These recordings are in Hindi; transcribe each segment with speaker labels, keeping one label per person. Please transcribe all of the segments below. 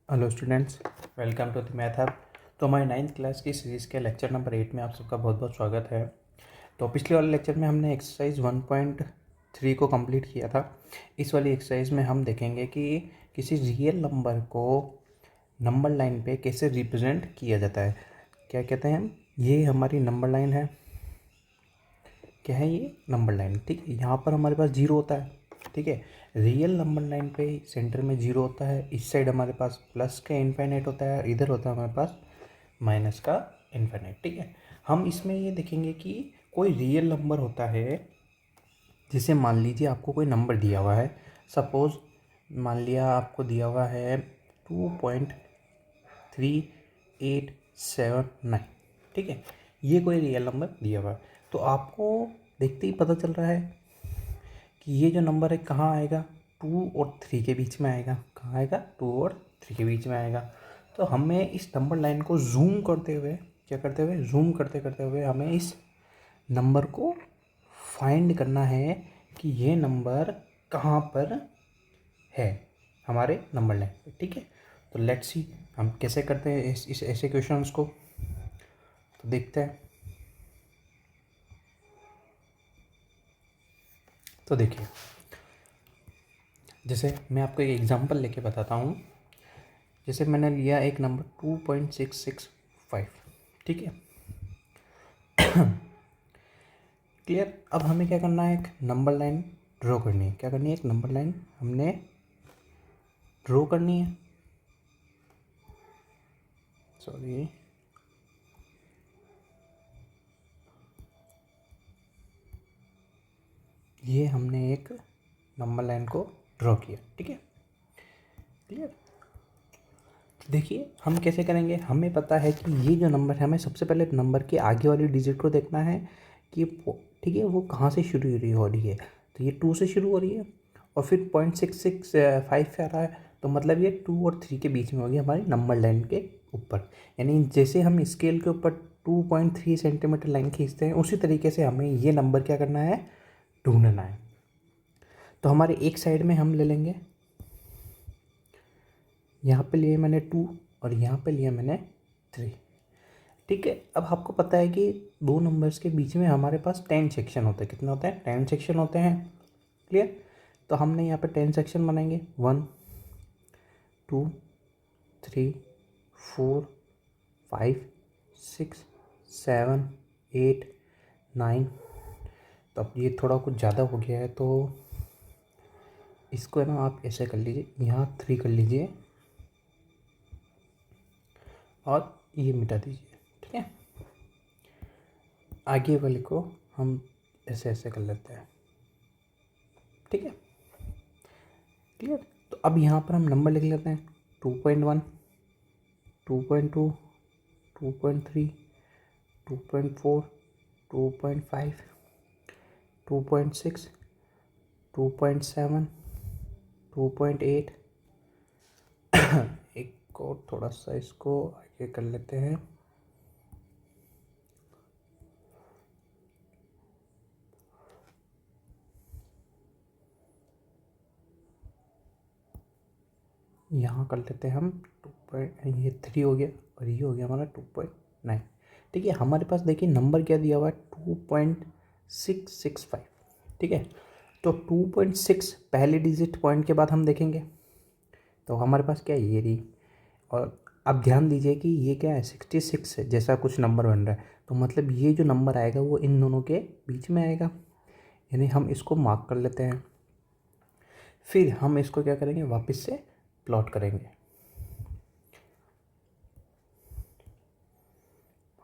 Speaker 1: Hello students, welcome to the math hub. तो हमारे 9th क्लास की सीरीज़ के लेक्चर नंबर 8 में आप सबका बहुत बहुत स्वागत है। तो पिछले वाले लेक्चर में हमने एक्सरसाइज 1.3 को कंप्लीट किया था। इस वाली एक्सरसाइज में हम देखेंगे कि किसी रियल नंबर को नंबर लाइन पे कैसे रिप्रेजेंट किया जाता है। क्या कहते हैं हम, ये हमारी नंबर लाइन है। क्या है ये? Number line. ठीक है, यहाँ पर हमारे पास जीरो होता है। ठीक है, रियल नंबर लाइन पे सेंटर में जीरो होता है। इस साइड हमारे पास प्लस का इनफाइनाइट होता है, इधर होता है हमारे पास माइनस का इनफाइनाइट। ठीक है, हम इसमें ये देखेंगे कि कोई रियल नंबर होता है, जिसे मान लीजिए आपको कोई नंबर दिया हुआ है। सपोज़ मान लिया आपको दिया हुआ है 2.3879। ठीक है, ये कोई रियल नंबर दिया हुआ है। तो आपको देखते ही पता चल रहा है कि ये जो नंबर है कहाँ आएगा, 2 और 3 के बीच में आएगा। कहाँ आएगा? 2 और 3 के बीच में आएगा। तो हमें इस नंबर लाइन को जूम करते हुए, क्या करते हुए, जूम करते करते हुए हमें इस नंबर को फाइंड करना है कि ये नंबर कहाँ पर है हमारे नंबर लाइन पे। ठीक है, तो लेट्स सी हम कैसे करते हैं इस ऐसे क्वेश्चंस को। तो देखते हैं। तो देखिए, जैसे मैं आपको एक एग्जांपल लेके बताता हूँ। जैसे मैंने लिया एक नंबर 2.665। ठीक है, क्लियर। अब हमें क्या करना है, एक नंबर लाइन ड्रॉ करनी है। क्या करनी है? एक नंबर लाइन हमने ड्रॉ करनी है। सॉरी, ये हमने एक नंबर लाइन को ड्रॉ किया। ठीक है, क्लियर। देखिए हम कैसे करेंगे। हमें पता है कि ये जो नंबर है, हमें सबसे पहले नंबर के आगे वाली डिजिट को देखना है कि ठीक है वो कहाँ से शुरू हो रही है। तो ये 2 से शुरू हो रही है और फिर 0.665 पे आ रहा है। तो मतलब ये 2 और 3 के बीच में होगी हमारी नंबर लाइन के ऊपर। यानी जैसे हम स्केल के ऊपर 2.3 सेंटीमीटर लाइन खींचते हैं, उसी तरीके से हमें ये नंबर क्या करना है, ढूंढना है। तो हमारे एक साइड में हम ले लेंगे, यहाँ पे लिए मैंने 2 और यहाँ पे लिया मैंने 3। ठीक है, अब आपको पता है कि दो नंबर्स के बीच में हमारे पास 10 सेक्शन होते हैं। कितने होते हैं? 10 सेक्शन होते हैं। क्लियर। तो हमने यहाँ पे 10 सेक्शन बनाएंगे। 1 2 3 4 5 6 7 8 9। तो अब ये थोड़ा कुछ ज़्यादा हो गया है, तो इसको है ना आप ऐसे कर लीजिए, यहाँ 3 कर लीजिए और ये मिटा दीजिए। ठीक है, आगे वाले को हम ऐसे ऐसे कर लेते हैं। ठीक है, क्लियर। तो अब यहाँ पर हम नंबर लिख लेते हैं। 2.1 2.2 2.3 2.4 2.5 2.6 2.7 2.8। एक और थोड़ा सा इसको आगे कर लेते हैं। यहाँ कर लेते हैं हम 2. ये 3 हो गया और ये हो गया हमारा 2.9। ठीक है, हमारे पास देखिए नंबर क्या दिया हुआ है, 2.665। ठीक है, तो 2.6 पहले डिजिट पॉइंट के बाद हम देखेंगे तो हमारे पास क्या है, ये रही। और अब ध्यान दीजिए कि ये क्या है, 66 है जैसा कुछ नंबर बन रहा है। तो मतलब ये जो नंबर आएगा वो इन दोनों के बीच में आएगा। यानी हम इसको मार्क कर लेते हैं। फिर हम इसको क्या करेंगे, वापस से प्लॉट करेंगे।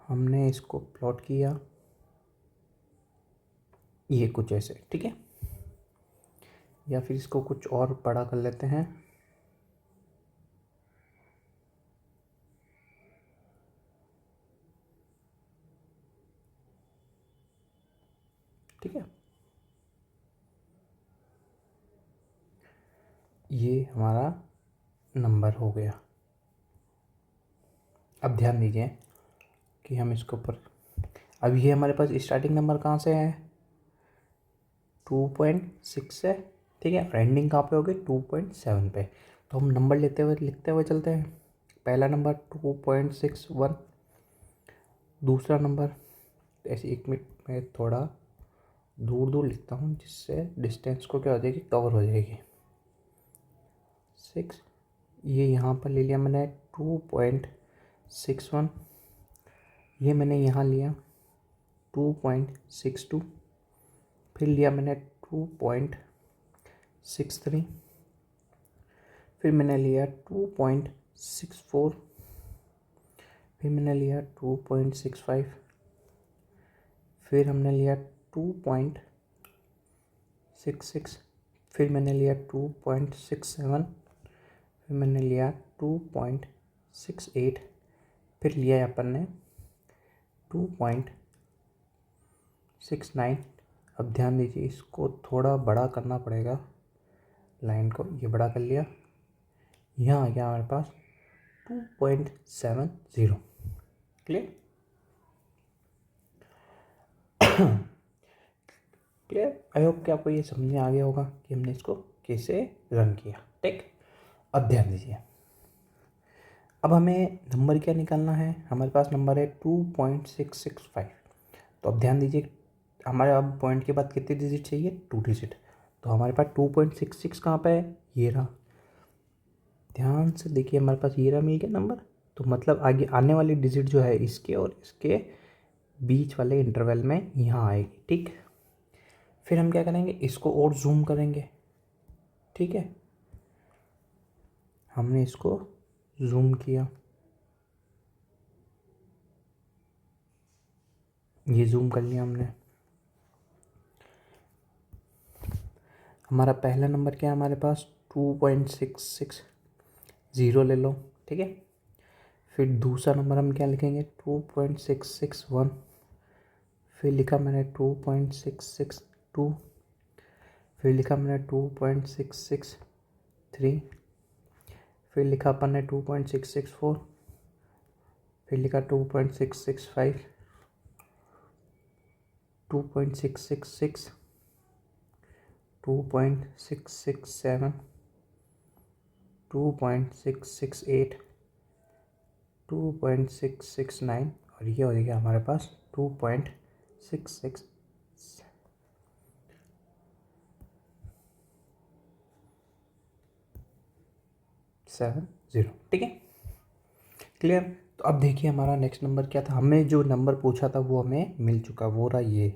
Speaker 1: हमने इसको प्लॉट किया ये कुछ ऐसे। ठीक है, या फिर इसको कुछ और बड़ा कर लेते हैं। ठीक है, ये हमारा नंबर हो गया। अब ध्यान दीजिए कि हम इसके ऊपर, अब ये हमारे पास स्टार्टिंग नंबर कहाँ से है, 2.6 है। ठीक है, और एंडिंग कहाँ पे होगी, 2.7 पे। तो हम नंबर लिखते हुए चलते हैं। पहला नंबर 2.61, दूसरा नंबर, ऐसे 1 मिनट में थोड़ा दूर दूर लिखता हूँ जिससे डिस्टेंस को क्या हो जाएगी, कवर हो जाएगी। 6, ये यहाँ पर ले लिया मैंने 2.61, ये मैंने यहाँ लिया 2.62, फिर लिया मैंने 2.63, फिर मैंने लिया 2.64, फिर मैंने लिया 2.65, फिर हमने लिया 2.66, फिर मैंने लिया 2.67, फिर मैंने लिया 2.68, फिर लिया अपन ने 2.69। अब ध्यान दीजिए, इसको थोड़ा बड़ा करना पड़ेगा, लाइन को ये बड़ा कर लिया, यहाँ आ गया हमारे पास 2.70। क्लियर? क्लियर? आई होप कि आपको ये समझ में आ गया होगा कि हमने इसको कैसे रन किया। ठीक, अब ध्यान दीजिए, अब हमें नंबर क्या निकालना है। हमारे पास नंबर है 2.665। तो अब ध्यान दीजिए, हमारे अब पॉइंट के बाद कितने डिजिट चाहिए, 2 डिजिट। तो हमारे पास 2.66 कहाँ पे है, ये रहा। ध्यान से देखिए, हमारे पास ये रहा, मिल गया नंबर। तो मतलब आगे आने वाली डिजिट जो है इसके और इसके बीच वाले इंटरवल में यहाँ आएगी। ठीक, फिर हम क्या करेंगे, इसको और जूम करेंगे। ठीक है, हमने इसको जूम किया, ये जूम कर लिया हमने। हमारा पहला नंबर क्या है, हमारे पास 2.660 ले लो। ठीक है, फिर दूसरा नंबर हम क्या लिखेंगे, 2.661, फिर लिखा मैंने 2.662, फिर लिखा मैंने 2.663, फिर लिखा अपन ने 2.664, फिर लिखा 2.665, 2.666, 2.667, 2.668, 2.669 और ये हो जाएगा हमारे पास 2.667। ठीक है, क्लियर? तो अब देखिए हमारा नेक्स्ट नंबर क्या था, हमें जो नंबर पूछा था वो हमें मिल चुका, वो रहा ये।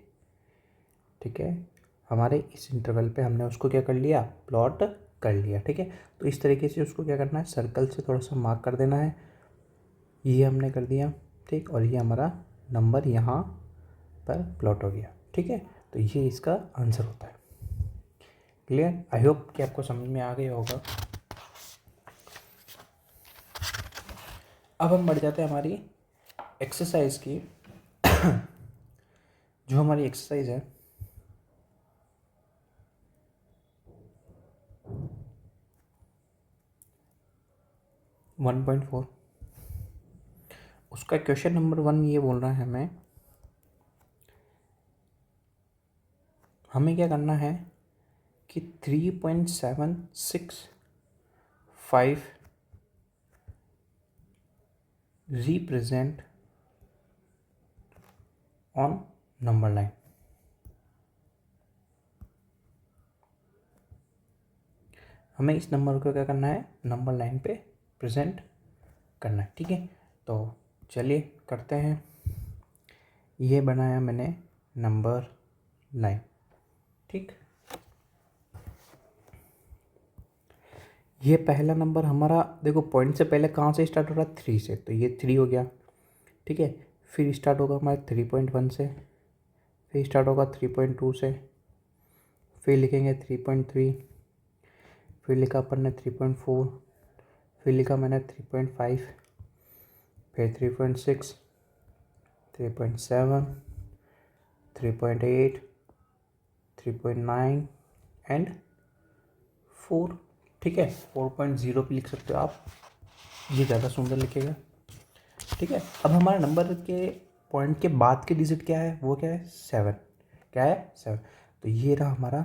Speaker 1: ठीक है, हमारे इस इंटरवल पे हमने उसको क्या कर लिया, प्लॉट कर लिया। ठीक है, तो इस तरीके से उसको क्या करना है, सर्कल से थोड़ा सा मार्क कर देना है। ये हमने कर दिया। ठीक, और ये हमारा नंबर यहाँ पर प्लॉट हो गया। ठीक है, तो ये इसका आंसर होता है। क्लियर? आई होप कि आपको समझ में आ गया होगा। अब हम बढ़ जाते हैं हमारी एक्सरसाइज की। जो हमारी एक्सरसाइज है, वन 1.4, उसका क्वेश्चन नंबर 1 ये बोल रहा है हमें क्या करना है कि 3.765 रिप्रेजेंट ऑन नंबर लाइन। हमें इस नंबर को क्या करना है, नंबर लाइन पे प्रेजेंट करना है। ठीक है, तो चलिए करते हैं। ये बनाया मैंने नंबर लाइन। ठीक, ये पहला नंबर हमारा, देखो पॉइंट से पहले कहाँ से स्टार्ट हो रहा है, 3 से, तो ये 3 हो गया। ठीक है, फिर स्टार्ट होगा हमारे 3.1 से, फिर स्टार्ट होगा 3.2 से, फिर लिखेंगे 3.3, फिर लिखा अपन ने 3.4, फिर लिखा मैंने 3.5, फिर 3.6, 3.7, 3.8, 3.9 एंड 4। ठीक है, 4.0 भी लिख सकते हो आप, ये ज़्यादा सुंदर लिखेगा। ठीक है, अब हमारे नंबर के पॉइंट के बाद के डिजिट क्या है, वो क्या है, 7। क्या है, 7। तो ये रहा हमारा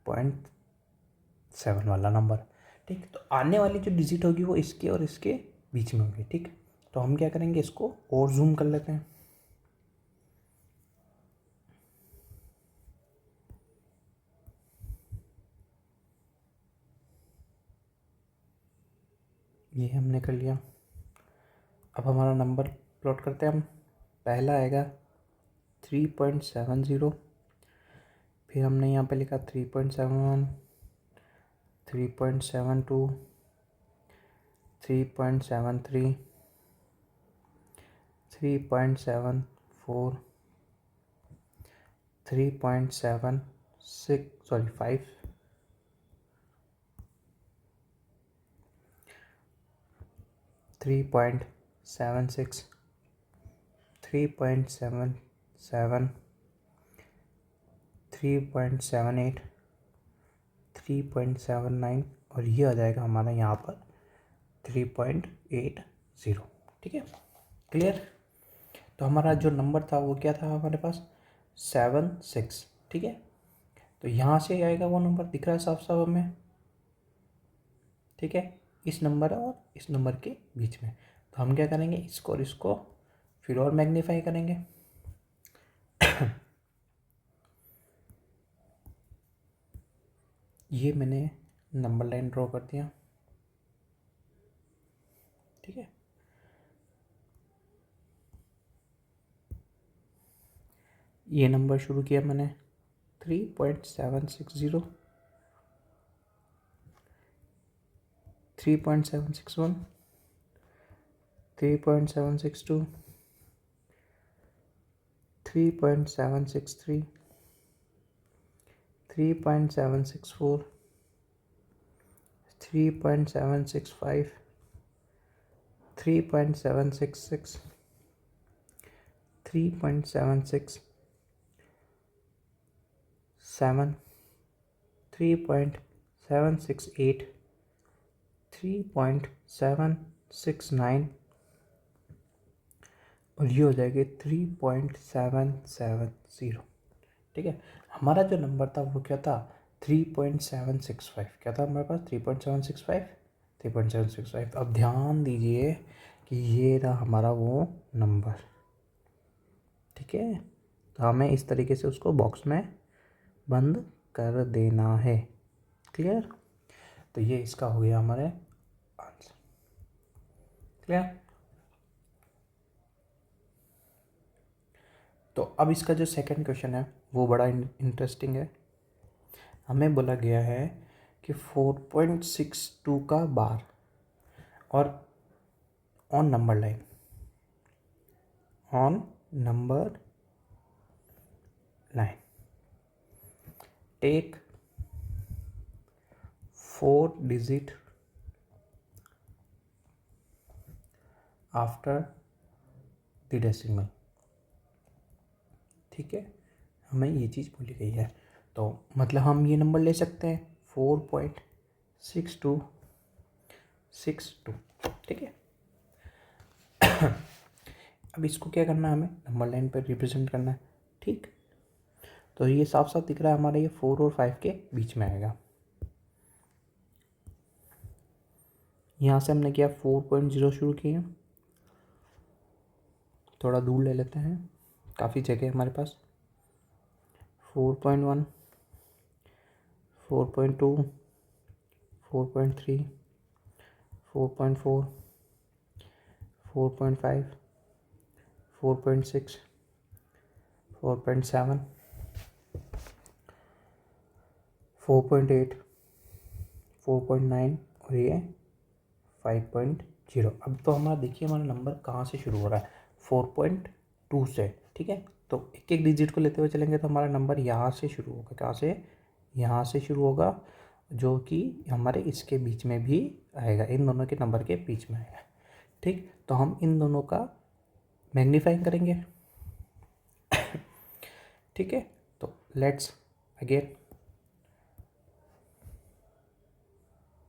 Speaker 1: 0.7 वाला नंबर। ठीक। तो आने वाली जो डिजिट होगी वो इसके और इसके बीच में होगी। ठीक। तो हम क्या करेंगे, इसको और जूम कर लेते हैं। ये हमने कर लिया। अब हमारा नंबर प्लॉट करते हैं हम। पहला आएगा 3.70, फिर हमने यहाँ पे लिखा 3.71, 3.72, 3.73, 3.74, 3.76 सॉरी 5, 3.76, 3.77, 3.78, 3.79 और ये आ जाएगा हमारा यहाँ पर 3.80। ठीक है, क्लियर। तो हमारा जो नंबर था वो क्या था हमारे पास, 76। ठीक है, तो यहाँ से आएगा वो नंबर, दिख रहा है साफ साफ हमें। ठीक है, इस नंबर और इस नंबर के बीच में। तो हम क्या करेंगे, इसको और इसको फिर और मैग्नीफाई करेंगे। ये मैंने नंबर लाइन ड्रॉ कर दिया। ठीक है, ये नंबर शुरू किया मैंने 3.760, 3.761, 3.762, 3.763, 3.764, 3.765, 3.766, 3.767, 3.768, 3.769 और ये हो जाएगी 3.770। ठीक है, हमारा जो नंबर था वो क्या था, 3.765। क्या था हमारे पास, 3.765, 3.765। अब ध्यान दीजिए कि ये रहा हमारा वो नंबर। ठीक है, तो हमें इस तरीके से उसको बॉक्स में बंद कर देना है। क्लियर। तो ये इसका हो गया हमारे आंसर। क्लियर। तो अब इसका जो सेकंड क्वेश्चन है वो बड़ा इंटरेस्टिंग है। हमें बोला गया है कि 4.62 का बार और on number line, on number line take 4 digit after the decimal. ठीक है, हमें ये चीज़ बोली गई है। तो मतलब हम ये नंबर ले सकते हैं 4.6262। ठीक है, अब इसको क्या करना है, हमें नंबर लाइन पर रिप्रेजेंट करना है। ठीक, तो ये साफ साफ दिख रहा है हमारा, ये 4 और 5 के बीच में आएगा। यहाँ से हमने किया 4.0 शुरू किया, थोड़ा दूर ले लेते हैं, काफ़ी जगह है हमारे पास। 4.1, 4.2, 4.3, 4.4, 4.5, 4.6, 4.7, 4.8, 4.9 और ये 5.0। अब तो हमारा देखिए हमारा नंबर कहाँ से शुरू हो रहा है, 4.2 से। ठीक है, तो एक एक डिजिट को लेते हुए चलेंगे तो हमारा नंबर यहाँ से शुरू होगा। कहाँ से, यहाँ से शुरू होगा, जो कि हमारे इसके बीच में भी आएगा, इन दोनों के नंबर के बीच में आएगा। ठीक, तो हम इन दोनों का मैग्नीफाइंग करेंगे। ठीक है, तो लेट्स अगेन,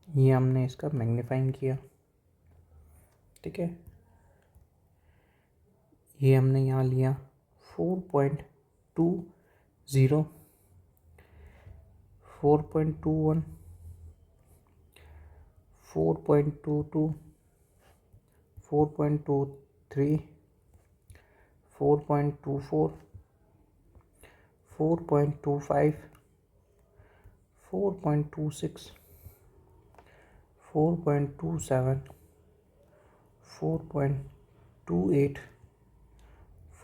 Speaker 1: ये हमने इसका मैग्नीफाइंग किया। ठीक है, ये हमने यहाँ लिया 4.20, 4.21, 4.22, 4.23, 4.24, 4.25, 4.26, 4.27, 4.28,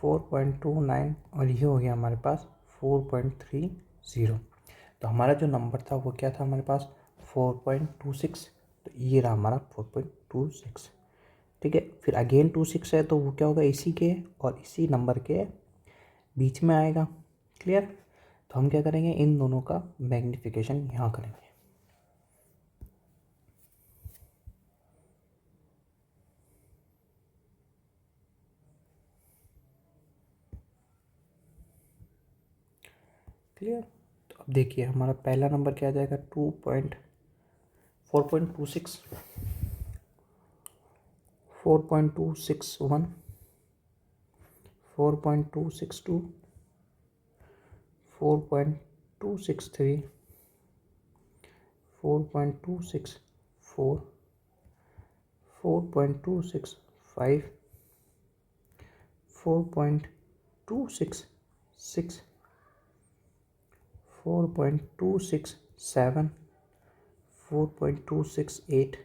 Speaker 1: 4.29 और ये हो गया हमारे पास 4.30। तो हमारा जो नंबर था वो क्या था हमारे पास 4.26, तो ये रहा हमारा 4.26। ठीक है, फिर अगेन 26 है तो वो क्या होगा इसी के और इसी नंबर के बीच में आएगा। क्लियर। तो हम क्या करेंगे, इन दोनों का मैग्नीफिकेशन यहाँ करेंगे। क्लियर। तो अब देखिए हमारा पहला नंबर क्या आ जाएगा 4.26, 4.261, 4.262, 4.263, 4.264, 4.265, 4.266, 4.267, 4.268,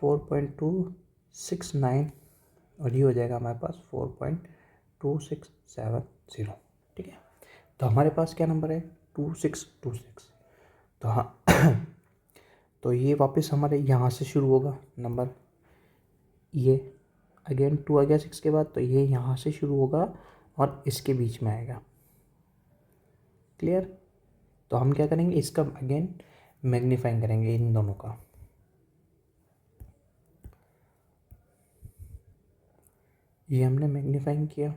Speaker 1: 4.269 और ये हो जाएगा हमारे पास 4.2670। ठीक है, तो हमारे पास क्या नंबर है 2626। तो हाँ तो ये वापस हमारे यहाँ से शुरू होगा नंबर, ये अगेन 2 आ गया 6 के बाद, तो ये यहाँ से शुरू होगा और इसके बीच में आएगा। क्लियर। तो हम क्या करेंगे, इसका अगेन मैग्नीफाइंग करेंगे इन दोनों का। ये हमने मैग्नीफाइंग किया,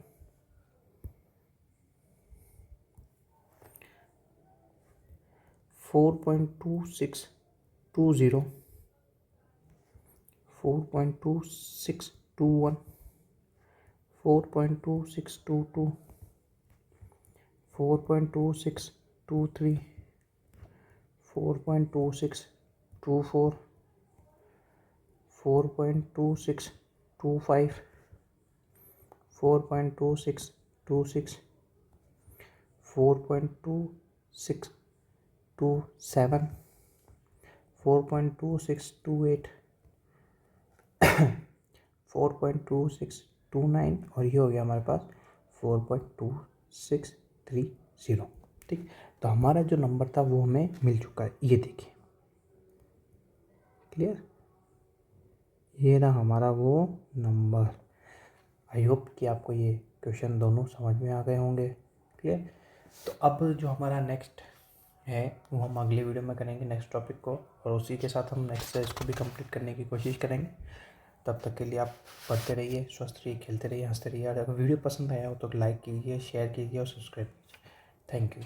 Speaker 1: 4.2620, 4.2621, 4.2622, 4.2623, 4.2624, 4.2625, 4.2626, 4.2627, 4.2628, 4.2629 और ये हो गया हमारे पास 4.2630। ठीक, तो हमारा जो नंबर था वो हमें मिल चुका है, ये देखिए। क्लियर, ये रहा हमारा वो नंबर। आई होप कि आपको ये क्वेश्चन दोनों समझ में आ गए होंगे। क्लियर। तो अब जो हमारा नेक्स्ट है वो हम अगले वीडियो में करेंगे नेक्स्ट टॉपिक को, और उसी के साथ हम नेक्स्ट एक्सरसाइज को भी कंप्लीट करने की कोशिश करेंगे। तब तक के लिए आप पढ़ते रहिए, स्वस्थ रहिए, खेलते रहिए, हंसते रहिए। और अगर वीडियो पसंद आया हो तो लाइक कीजिए, शेयर कीजिए और सब्सक्राइब कीजिए। Thank you.